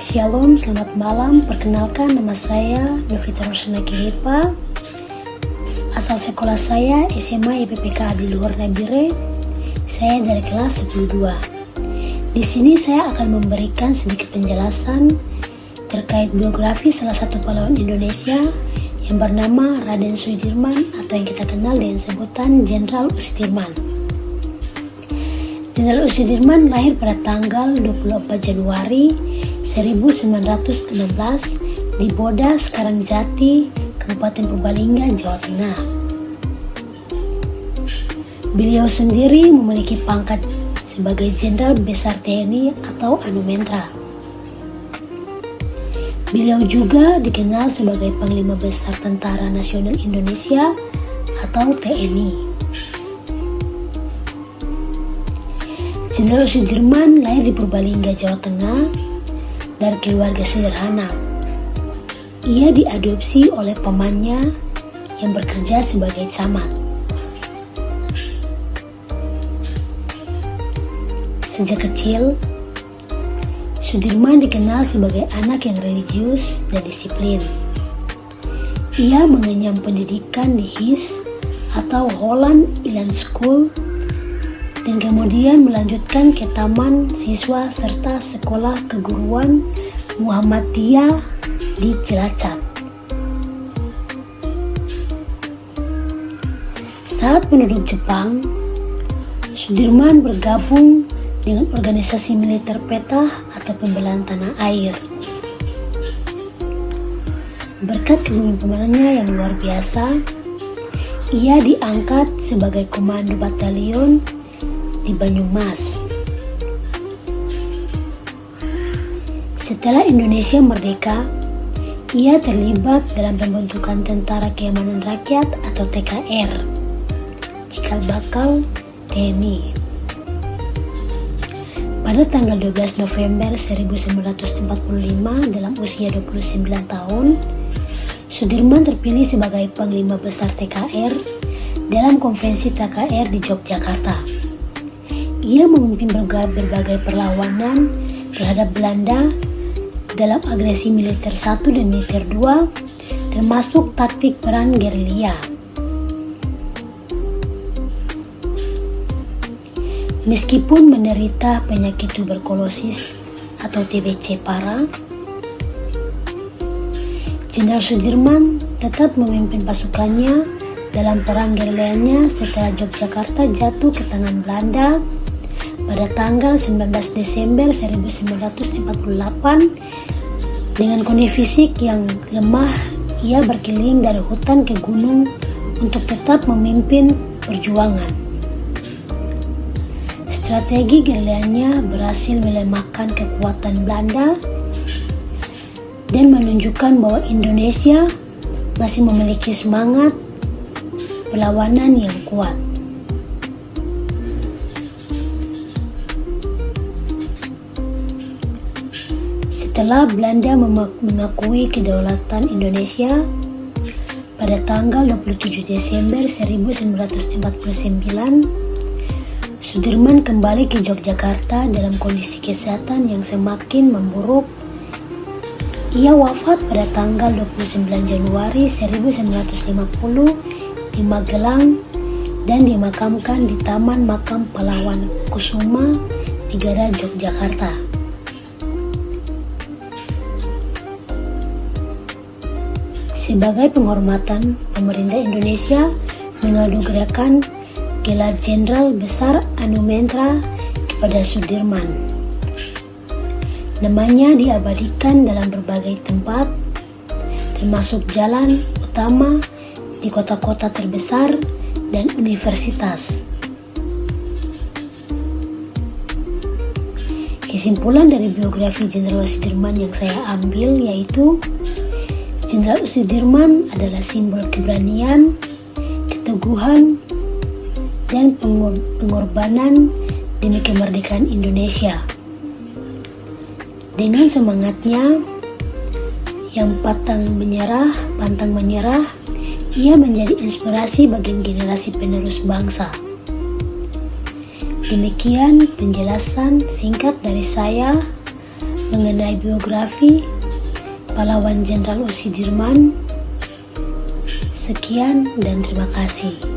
Shalom, selamat malam. Perkenalkan, nama saya Novita Rosana Kiripa. Asal sekolah saya SMA IPPK di Luhur Nabire. Saya dari kelas 10-2. Di sini saya akan memberikan sedikit penjelasan terkait biografi salah satu pahlawan Indonesia yang bernama Raden Sudirman atau yang kita kenal dengan sebutan Jenderal U. Sudirman. Jenderal U. Sudirman lahir pada tanggal 24 Januari 1916 di Bodas, Karangjati, Kabupaten Purbalingga, Jawa Tengah. Beliau sendiri memiliki pangkat sebagai Jenderal Besar TNI atau Anumentra. Beliau juga dikenal sebagai Panglima Besar Tentara Nasional Indonesia atau TNI. Jenderal Sudirman lahir di Purbalingga, Jawa Tengah dari keluarga sederhana. Ia diadopsi oleh pamannya yang bekerja sebagai camat. Sejak kecil, Sudirman dikenal sebagai anak yang religius dan disiplin. Ia mengenyam pendidikan di HIS atau Holland Island School dan kemudian melanjutkan ke Taman Siswa serta Sekolah Keguruan Muhammadiyah di Cilacap. Saat penduduk Jepang, Sudirman bergabung dengan organisasi militer Petah atau pembelaan tanah air. Berkat kepemimpinannya yang luar biasa, ia diangkat sebagai komando batalion di Banyumas. Setelah Indonesia merdeka, ia terlibat dalam pembentukan Tentara Keamanan Rakyat atau TKR, cikal bakal TNI. Pada tanggal 12 November 1945 dalam usia 29 tahun, Sudirman terpilih sebagai Panglima Besar TKR dalam konferensi TKR di Yogyakarta. Ia memimpin berbagai perlawanan terhadap Belanda dalam agresi militer 1 dan militer 2, termasuk taktik perang gerilya. Meskipun menderita penyakit tuberkulosis atau TBC parah, Jenderal Sudirman tetap memimpin pasukannya dalam perang gerilyanya setelah Yogyakarta jatuh ke tangan Belanda pada tanggal 19 Desember 1948. Dengan kondisi fisik yang lemah, ia berkeliling dari hutan ke gunung untuk tetap memimpin perjuangan. Strategi gerilyanya berhasil melemahkan kekuatan Belanda dan menunjukkan bahwa Indonesia masih memiliki semangat perlawanan yang kuat. Setelah Belanda mengakui kedaulatan Indonesia pada tanggal 27 Desember 1949, Sudirman kembali ke Yogyakarta dalam kondisi kesehatan yang semakin memburuk. Ia wafat pada tanggal 29 Januari 1950 di Magelang dan dimakamkan di Taman Makam Pahlawan Kusuma, Negara Yogyakarta. Sebagai penghormatan, pemerintah Indonesia menganugerahkan gelar Jenderal Besar Anumentra kepada Sudirman. Namanya diabadikan dalam berbagai tempat, termasuk jalan utama di kota-kota terbesar dan universitas. Kesimpulan dari biografi Jenderal Sudirman yang saya ambil yaitu Jenderal Sudirman adalah simbol keberanian, keteguhan, dan pengorbanan demi kemerdekaan Indonesia. Dengan semangatnya yang pantang menyerah, ia menjadi inspirasi bagi generasi penerus bangsa. Demikian penjelasan singkat dari saya. mengenai biografi pahlawan Jenderal U. Sudirman. Sekian dan terima kasih.